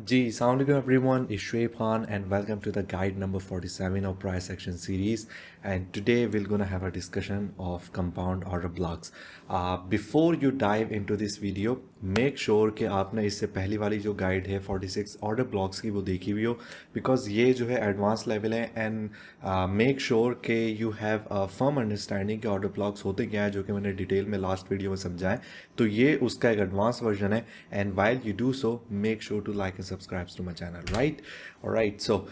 Ji, Assalamu alaikum everyone, it's Shoaib Khan and welcome to the guide number 47 of price action series. And today we're gonna have a discussion of compound order blocks. Before you dive into this video, make sure कि आपने इससे पहली वाली जो guide है 46 order blocks की वो देखी हुई हो, बिकॉज ये जो है एडवांस लेवल है एंड मेक श्योर कि you have a firm understanding के ऑर्डर ब्लॉक्स होते क्या है, जो कि मैंने डिटेल में लास्ट वीडियो में समझाया। तो ये उसका एक एडवांस वर्जन है and while you do so make sure to like and subscribe to my channel, right? Right, so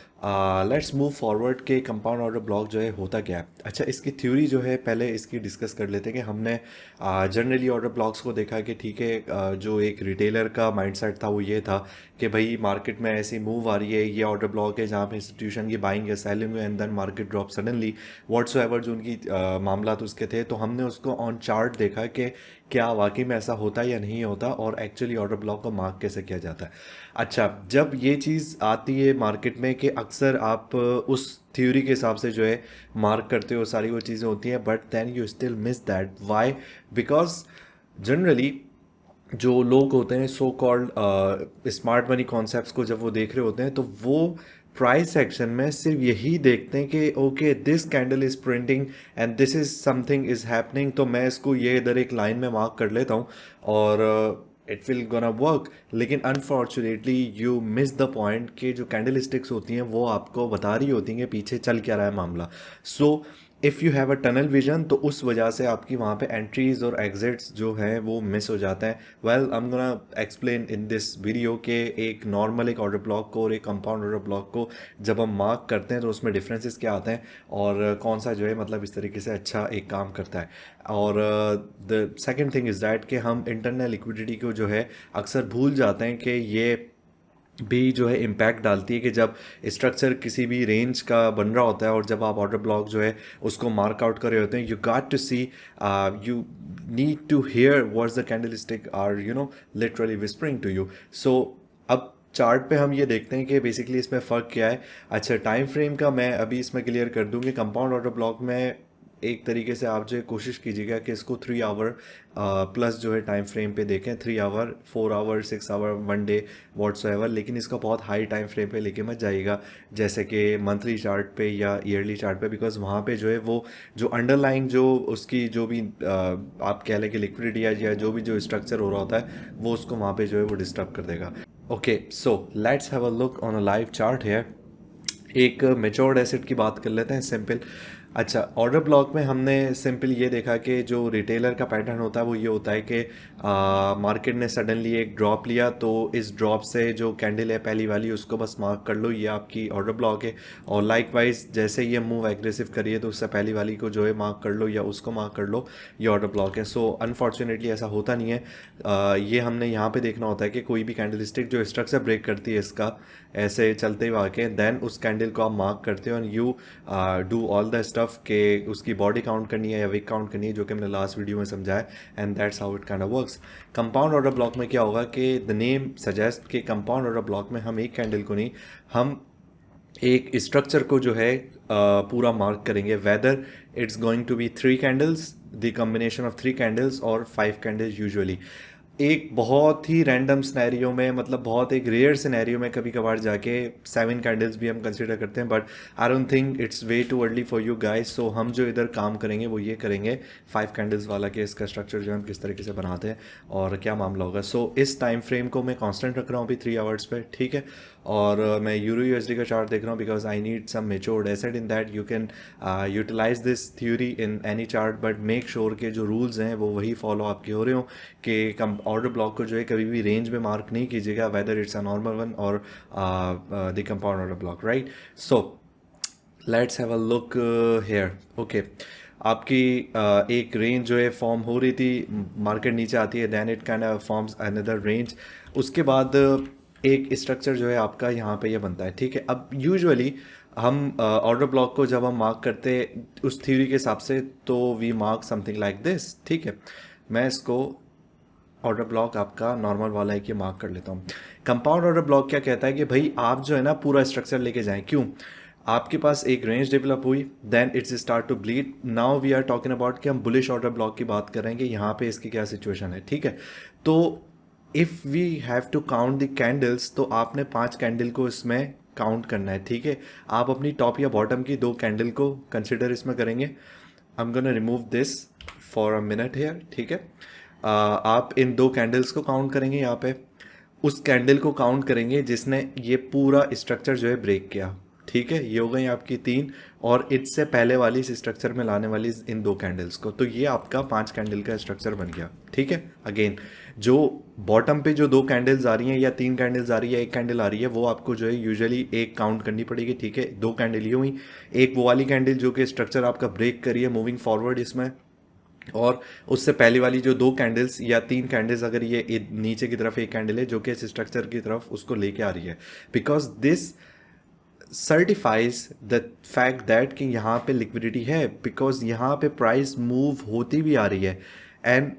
let's move forward के कंपाउंड ऑर्डर ब्लॉक जो है होता क्या है। अच्छा, इसकी थ्योरी जो है पहले इसकी डिस्कस कर लेते हैं कि हमने जनरली ऑर्डर ब्लॉक्स को देखा कि ठीक है, जो एक रिटेलर का माइंडसेट था वो ये था कि भाई मार्केट में ऐसी मूव आ रही है, ये ऑर्डर ब्लॉक है जहाँ पे इंस्टीट्यूशन की बाइंग या selling and then market drop suddenly whatsoever जो उनकी मामला तो उसके थे। तो हमने उसको ऑन चार्ट देखा कि क्या वाकई में ऐसा होता है या नहीं होता और एक्चुअली ऑर्डर ब्लॉक को मार्क कैसे किया जाता है। अच्छा, जब ये चीज़ आती है मार्केट में कि अक्सर आप उस थ्योरी के हिसाब से जो है मार्क करते हो, सारी वो चीज़ें होती हैं, but then you still miss that. Why? Because generally जो लोग होते हैं so called smart money concepts को जब वो देख रहे होते हैं तो वो प्राइस सेक्शन में सिर्फ यही देखते हैं कि okay this candle is printing and this is something is happening, तो मैं इसको ये इधर एक लाइन में मार्क कर लेता हूँ और इट विल गोना वर्क। लेकिन unfortunately you miss the point कि जो कैंडल स्टिक्स होती हैं वो आपको बता रही होती हैं कि पीछे चल क्या रहा है मामला। So if you have a tunnel vision तो उस वजह से आपकी वहाँ पे एंट्रीज और एग्जिट्स जो हैं वो मिस हो जाते हैं। Well, I am gonna explain in this video के एक नॉर्मल एक ऑर्डर ब्लॉक को और एक कंपाउंड ऑर्डर ब्लॉक को जब हम मार्क करते हैं तो उसमें डिफरेंसेस क्या आते हैं और कौन सा जो है मतलब इस तरीके से अच्छा एक काम करता है। और the second thing is that कि हम इंटरनल लिक्विडिटी को जो है अक्सर भूल जाते हैं कि ये भी जो है इम्पैक्ट डालती है कि जब स्ट्रक्चर किसी भी रेंज का बन रहा होता है और जब आप ऑर्डर ब्लॉक जो है उसको मार्क आउट कर रहे होते हैं, you got to see, you need to hear what's the candlestick are literally whispering to you. So अब चार्ट पे हम ये देखते हैं कि बेसिकली इसमें फ़र्क क्या है। अच्छा, टाइम फ्रेम का मैं अभी इसमें क्लियर कर दूँ कि कंपाउंड ऑर्डर ब्लॉक में एक तरीके से आप जो है कोशिश कीजिएगा कि इसको 3 आवर प्लस जो है टाइम फ्रेम पे देखें, 3 hour, 4 hour, 6 hour, 1 day, whatsoever. लेकिन इसका बहुत हाई टाइम फ्रेम पे लेके मत जाइएगा जैसे कि मंथली चार्ट पे या ईयरली चार्ट पे, बिकॉज वहाँ पे जो है वो जो अंडरलाइंग जो उसकी जो भी आप कह लें कि लिक्विडिटी या जो भी जो स्ट्रक्चर हो रहा होता है वो उसको वहाँ पे जो है वो डिस्टर्ब कर देगा। Okay, so let's have a look on a live chart है। एक मेच्योर्ड एसेट की बात कर लेते हैं, सिंपल। अच्छा, ऑर्डर ब्लॉक में हमने सिंपल ये देखा कि जो रिटेलर का पैटर्न होता है वो ये होता है कि मार्केट ने सडनली एक ड्रॉप लिया तो इस ड्रॉप से जो कैंडल है पहली वाली उसको बस मार्क कर लो, ये आपकी ऑर्डर ब्लॉक है। और लाइकवाइज जैसे ये मूव एग्रेसिव करिए तो उससे पहली वाली को जो है मार्क कर लो या उसको मार्क कर लो, ये ऑर्डर ब्लॉक है। सो अनफॉर्चुनेटली ऐसा होता नहीं है। ये हमने यहाँ पे देखना होता है कि कोई भी कैंडल स्टिक जो स्ट्रक्चर ब्रेक करती है इसका ऐसे चलते हुए आके देन उस कैंडल को आप मार्क करते हो and you do all the stuff के उसकी बॉडी काउंट करनी है या विक काउंट करनी है, जो कि मैंने लास्ट वीडियो में समझाया। And that's how it kind of works. Compound order block में क्या होगा कि द नेम सजेस्ट कि कंपाउंड ऑर्डर ब्लॉक में हम एक कैंडल को नहीं, हम एक स्ट्रक्चर को जो है पूरा मार्क करेंगे, whether it's going to be 3 candles, the combination of 3 candles और 5 कैंडल्स यूजुअली। एक बहुत ही रैंडम सिनेरियो में, मतलब बहुत एक रेयर सिनेरियो में कभी कभार जाके 7 कैंडल्स भी हम कंसिडर करते हैं, but I don't think it's way too early for you guys. So हम जो इधर काम करेंगे वो ये करेंगे 5 कैंडल्स वाला कि इसका स्ट्रक्चर जो हम किस तरीके से बनाते हैं और क्या मामला होगा। सो इस टाइम फ्रेम को मैं कांस्टेंट रख रहा हूँ अभी 3 आवर्स पे, ठीक है। और मैं यूरो यूएसडी का चार्ट देख रहा हूँ because I need some matured asset in that you can utilise this theory in any chart, but make sure के जो रूल्स हैं वो वही फॉलो आपके हो रहे हो कि ऑर्डर ब्लॉक को जो है कभी भी रेंज में मार्क नहीं कीजिएगा, whether it's a normal one और the compound order block, right? So let's have a look here. Okay, आपकी एक रेंज जो है फॉर्म हो रही थी, मार्केट नीचे आती है, then it kind of forms another range. उसके बाद एक स्ट्रक्चर जो है आपका यहाँ पे ये बनता है, ठीक है। अब यूजुअली हम ऑर्डर ब्लॉक को जब हम मार्क करते उस थ्योरी के हिसाब से तो we mark something like this, ठीक है। मैं इसको ऑर्डर ब्लॉक आपका नॉर्मल वाला है कि मार्क कर लेता हूँ। कंपाउंड ऑर्डर ब्लॉक क्या कहता है कि भाई आप जो है ना पूरा स्ट्रक्चर लेके जाएं। क्यों? आपके पास एक रेंज डेवलप हुई, then it's start to bleed. Now we are talking about कि हम बुलिश ऑर्डर ब्लॉक की बात कर रहे हैं कि यहाँ पे इसकी क्या सिचुएशन है, ठीक है। तो if we have to count the candles, तो आपने 5 कैंडल को इसमें काउंट करना है, ठीक है। आप अपनी टॉप या बॉटम की 2 कैंडल को कंसिडर इसमें करेंगे। I am gonna remove this for a minute here, ठीक है। आप इन 2 कैंडल्स को काउंट करेंगे, यहाँ पे उस कैंडल को काउंट करेंगे जिसने ये पूरा स्ट्रक्चर जो है ब्रेक किया, ठीक है। ये हो गई आपकी 3, और इससे पहले वाली इस स्ट्रक्चर में लाने वाली इन 2 कैंडल्स को, तो ये आपका 5 कैंडल का स्ट्रक्चर बन गया, ठीक है। अगेन जो बॉटम पे जो 2 कैंडल्स आ रही हैं या 3 कैंडल्स आ रही है, 1 कैंडल आ रही है, वो आपको जो है यूजुअली एक काउंट करनी पड़ेगी, ठीक है। 2 कैंडल ये हुई, एक वो वाली कैंडल जो कि स्ट्रक्चर आपका ब्रेक करी है मूविंग फॉरवर्ड इसमें, और उससे पहले वाली जो 2 कैंडल्स या 3 कैंडल्स, अगर ये नीचे की तरफ एक कैंडल है जो कि इस स्ट्रक्चर की तरफ उसको लेके आ रही है, because this certifies the fact that कि यहाँ पे लिक्विडिटी है, बिकॉज यहाँ पे प्राइस मूव होती भी आ रही है, and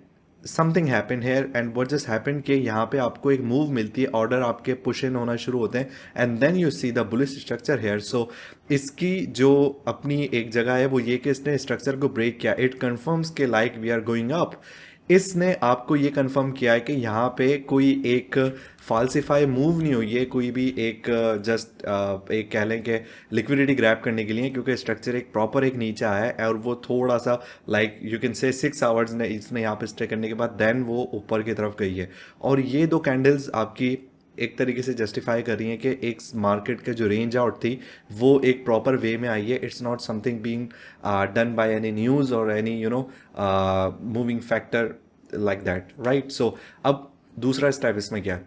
something happen here, and what just happen कि यहाँ पे आपको एक मूव मिलती है, ऑर्डर आपके पुश इन होना शुरू होते हैं, and then you see the bullish structure here. So इसकी जो अपनी एक जगह है वो ये कि इसने स्ट्रक्चर को ब्रेक किया, इट कन्फर्म्स के like we are going up. इसने आपको ये कंफर्म किया है कि यहाँ पे कोई एक फाल्सिफाई मूव नहीं हुई है, कोई भी एक जस्ट एक कह लें कि लिक्विडिटी ग्रैब करने के लिए, क्योंकि स्ट्रक्चर एक प्रॉपर एक नीचे आया है, और वो थोड़ा सा like you can say 6 hours ने इसने यहाँ पे स्टे करने के बाद देन वो ऊपर की तरफ गई है। और ये 2 कैंडल्स आपकी एक तरीके से जस्टिफाई कर रही हैं कि एक मार्केट के जो रेंज आउट थी वो एक प्रॉपर वे में आई है, it's not something being done by any news और any moving factor like that, right. So अब दूसरा स्टेप इसमें क्या है,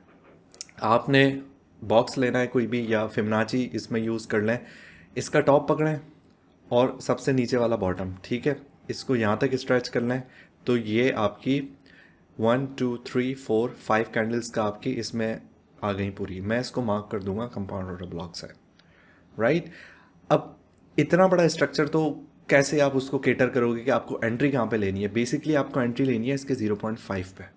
आपने बॉक्स लेना है कोई भी या फिबोनाची इसमें यूज़ कर लें, इसका टॉप पकड़ें और सबसे नीचे वाला बॉटम, ठीक है, इसको यहाँ तक स्ट्रेच कर लें, तो ये आपकी 1 2 3 4 5 कैंडल्स का आपकी इसमें आ गई पूरी। मैं इसको मार्क कर दूंगा कंपाउंड ऑर्डर ब्लॉक से, राइट। अब इतना बड़ा स्ट्रक्चर तो कैसे आप उसको केटर करोगे कि आपको एंट्री कहाँ पे लेनी है। बेसिकली आपको एंट्री लेनी है इसके 0.5 पे।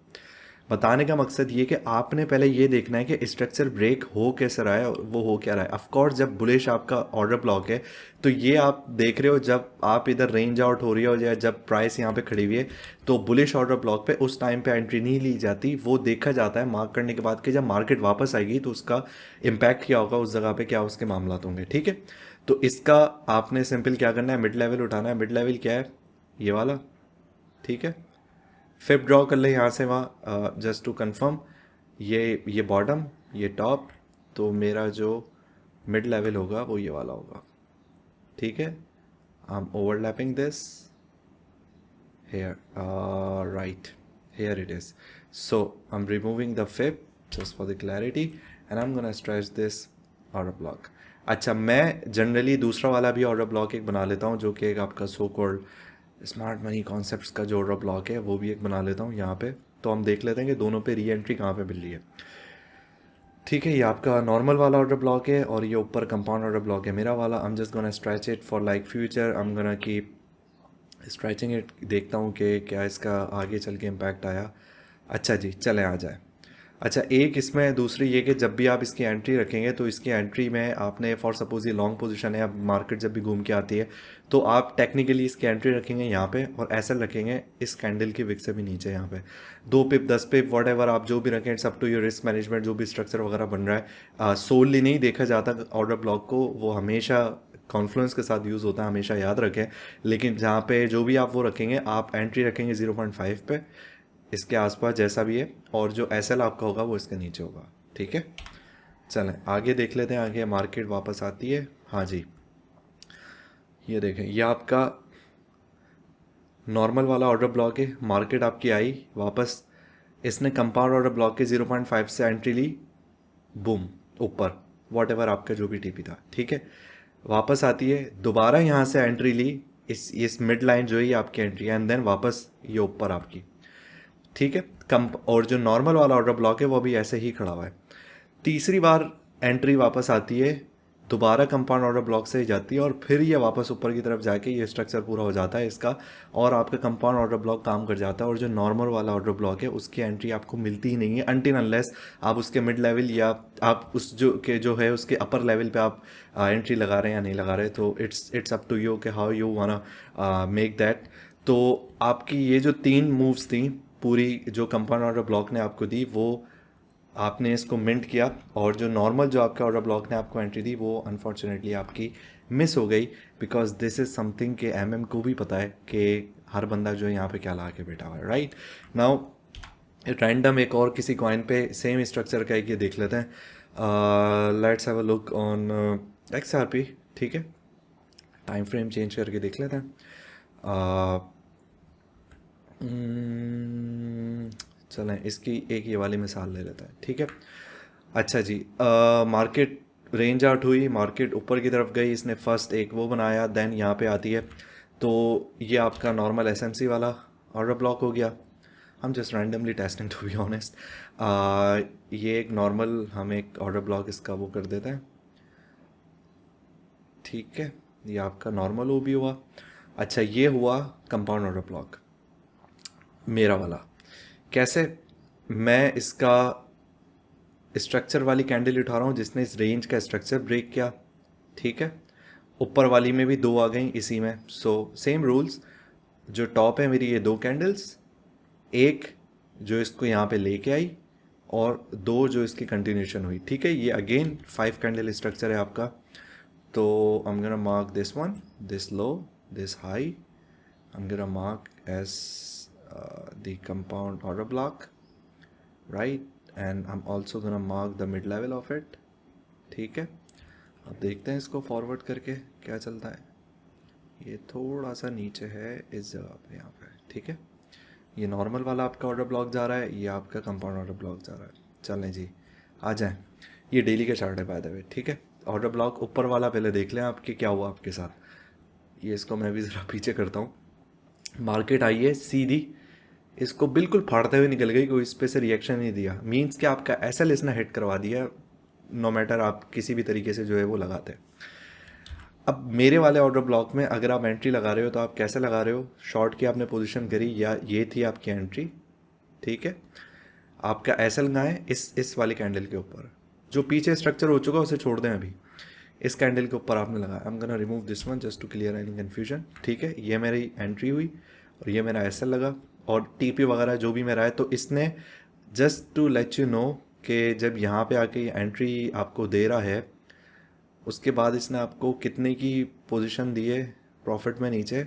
बताने का मकसद ये कि आपने पहले ये देखना है कि स्ट्रक्चर ब्रेक हो कैसे रहा है, वो हो क्या रहा है। ऑफकोर्स जब बुलिश आपका ऑर्डर ब्लॉक है तो ये आप देख रहे हो, जब आप इधर रेंज आउट हो रही है या जब प्राइस यहाँ पे खड़ी हुई है तो बुलिश ऑर्डर ब्लॉक पे उस टाइम पे एंट्री नहीं ली जाती, वो देखा जाता है मार्क करने के बाद कि जब मार्केट वापस आएगी तो उसका इम्पैक्ट क्या होगा उस जगह पे, क्या उसके मामला होंगे, ठीक है। तो इसका आपने सिंपल क्या करना है, मिड लेवल उठाना है। मिड लेवल क्या है, ये वाला, ठीक है। फिर ड्रॉ कर ले यहाँ से वहाँ, जस्ट टू कंफर्म, ये बॉटम ये टॉप, तो मेरा जो मिड लेवल होगा वो ये वाला होगा, ठीक है। I am overlapping this here, right, here it is. So I am removing the fib just for the clarity and I am gonna stretch this order block. अच्छा, मैं जनरली दूसरा वाला भी ऑर्डर ब्लॉक एक बना लेता हूँ जो कि एक आपका सो कॉल्ड स्मार्ट मनी कॉन्सेप्ट्स का जो ऑर्डर ब्लॉक है वो भी एक बना लेता हूँ यहाँ पे। तो हम देख लेते हैं कि दोनों पे री एंट्री कहाँ पे मिल रही है, ठीक है। ये आपका नॉर्मल वाला ऑर्डर ब्लॉक है और ये ऊपर कंपाउंड ऑर्डर ब्लॉक है मेरा वाला। I am just gonna stretch it for like future, I am gonna keep stretching it, देखता हूँ कि क्या इसका आगे चल के इम्पैक्ट आया। अच्छा जी, चले आ जाए। अच्छा, एक इसमें दूसरी ये कि जब भी आप इसकी एंट्री रखेंगे तो इसकी एंट्री में आपने फॉर सपोज ये लॉन्ग पोजीशन है, अब मार्केट जब भी घूम के आती है तो आप टेक्निकली इसकी एंट्री रखेंगे यहाँ पे और ऐसा रखेंगे इस कैंडल की विक से भी नीचे, यहाँ पे 2 पिप 10 पिप वॉट एवर आप जो भी रखें, it's up to your risk management. जो भी स्ट्रक्चर वगैरह बन रहा है सोलली नहीं देखा जाता ऑर्डर ब्लॉक को, वो हमेशा कॉन्फ्लुएंस के साथ यूज़ होता है, हमेशा याद रखें। लेकिन जहाँ पे जो भी आप वो रखेंगे, आप एंट्री रखेंगे 0.5 पे इसके आसपास जैसा भी है, और जो एसएल आपका होगा वो इसके नीचे होगा, ठीक है। चलें आगे देख लेते हैं, आगे मार्केट वापस आती है। हाँ जी, ये देखें, ये आपका नॉर्मल वाला ऑर्डर ब्लॉक है। मार्केट आपकी आई वापस, इसने कंपाउंड ऑर्डर ब्लॉक के 0.5 से एंट्री ली, बूम ऊपर, वॉट एवर आपका जो भी टीपी था, ठीक है। वापस आती है, दोबारा यहाँ से एंट्री ली, इस मिड लाइन जो है आपकी एंट्री है, एंड देन वापस ये ऊपर आपकी, ठीक है। कम और जो नॉर्मल वाला ऑर्डर ब्लॉक है वो भी ऐसे ही खड़ा हुआ है। तीसरी बार एंट्री वापस आती है, दोबारा कंपाउंड ऑर्डर ब्लॉक से ही जाती है और फिर ये वापस ऊपर की तरफ जाके ये स्ट्रक्चर पूरा हो जाता है इसका, और आपका कंपाउंड ऑर्डर ब्लॉक काम कर जाता है। और जो नॉर्मल वाला ऑर्डर ब्लॉक है उसकी एंट्री आपको मिलती ही नहीं है अनटिल अनलेस आप उसके मिड लेवल या आप उस जो है उसके अपर लेवल पे आप एंट्री लगा रहे हैं या नहीं लगा रहे। तो इट्स अप टू यू कि how you wanna make that. तो आपकी ये जो 3 मूव्स थी पूरी जो कंपाउंड ऑर्डर ब्लॉक ने आपको दी, वो आपने इसको मिंट किया और जो नॉर्मल जो आपका ऑर्डर ब्लॉक ने आपको एंट्री दी वो अनफॉर्चुनेटली आपकी मिस हो गई, बिकॉज दिस इज़ समथिंग कि एमएम को भी पता है कि हर बंदा जो है यहाँ पे क्या ला के बैठा हुआ है, राइट। नाउ रैंडम एक और किसी कॉइन पे सेम स्ट्रक्चर का एक ये देख लेते हैं। Let's have a look on XRP, ठीक है। टाइम फ्रेम चेंज करके देख लेते हैं। चलें इसकी एक ये वाली मिसाल ले लेते हैं, ठीक है। अच्छा जी, मार्केट रेंज आउट हुई, मार्केट ऊपर की तरफ गई, इसने फर्स्ट एक वो बनाया, देन यहाँ पे आती है, तो ये आपका नॉर्मल एसएमसी वाला ऑर्डर ब्लॉक हो गया। हम just randomly testing to be honest. ये एक नॉर्मल हम एक ऑर्डर ब्लॉक इसका वो कर देते हैं, ठीक है। ये आपका नॉर्मल वो भी हुआ। अच्छा, ये हुआ कंपाउंड ऑर्डर ब्लॉक मेरा वाला। कैसे? मैं इसका स्ट्रक्चर वाली कैंडल उठा रहा हूँ जिसने इस रेंज का स्ट्रक्चर ब्रेक किया, ठीक है। ऊपर वाली में भी दो आ गई इसी में, सो सेम रूल्स। जो टॉप है मेरी ये दो कैंडल्स, एक जो इसको यहाँ पे लेके आई और दो जो इसकी कंटिन्यूशन हुई, ठीक है। ये अगेन 5 कैंडल स्ट्रक्चर है आपका। तो I am gonna mark this one, this low, this high, I am gonna mark as the compound order block, right, and I'm also gonna mark the mid level of it, ठीक है। अब देखते हैं इसको forward करके क्या चलता है। ये थोड़ा सा नीचे है इस जगह पे, यहाँ पे, ठीक है। ये नॉर्मल वाला आपका ऑर्डर ब्लॉक जा रहा है, ये आपका कंपाउंड ऑर्डर ब्लॉक जा रहा है। चलें जी, आ जाएं। ये डेली का चार्ट है बाय द वे, ठीक है। ऑर्डर ब्लॉक ऊपर वाला पहले देख लें आपके क्या हुआ आपके साथ। ये इसको मैं भी ज़रा पीछे करता हूँ। मार्केट आई है सीधी, इसको बिल्कुल फाड़ते हुए निकल गई, कोई इस पे से रिएक्शन नहीं दिया। मींस कि आपका एसएल इसने हिट करवा दिया, नो मैटर आप किसी भी तरीके से जो है वो लगाते हैं। अब मेरे वाले ऑर्डर ब्लॉक में अगर आप एंट्री लगा रहे हो तो आप कैसे लगा रहे हो? शॉर्ट की आपने पोजीशन करी, या ये थी आपकी एंट्री, ठीक है। आपका एसएल कहाँ है? इस वाली कैंडल के ऊपर। जो पीछे स्ट्रक्चर हो चुका उसे छोड़ दें अभी, इस कैंडल के ऊपर आपने लगाया। I am gonna remove this one just to clear any confusion, ठीक है। ये मेरी एंट्री हुई और ये मेरा एसएल लगा और टीपी वगैरह जो भी मेरा है। तो इसने just to let you know कि जब यहाँ पे आके एंट्री आपको दे रहा है, उसके बाद इसने आपको कितने की पोजीशन दी है प्रॉफिट में नीचे?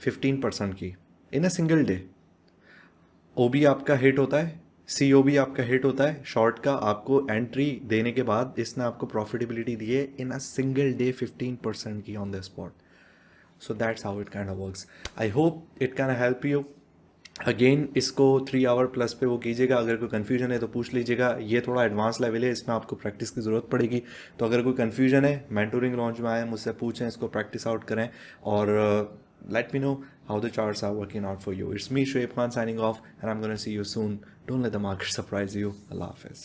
15% की in a single day. O B आपका हिट होता है, सी ओ बी आपका हिट होता है शॉर्ट का। आपको एंट्री देने के बाद इसने आपको प्रॉफिटेबिलिटी दी है इन अ सिंगल डे 15% की on the spot. So that's how it kind of works. I hope it can help you. Again इसको 3 आवर प्लस पे वो कीजिएगा। अगर कोई कन्फ्यूजन है तो पूछ लीजिएगा। ये थोड़ा एडवांस लेवल है, इसमें आपको प्रैक्टिस की ज़रूरत पड़ेगी। तो अगर कोई कन्फ्यूजन है, मेंटोरिंग लॉन्च में आए, मुझसे पूछें, इसको प्रैक्टिस आउट करें और let me know how the charts are working out for you. It's me, Shoaib Khan, signing off, and I'm going to see you soon. Don't let the market surprise you. Allah Hafiz.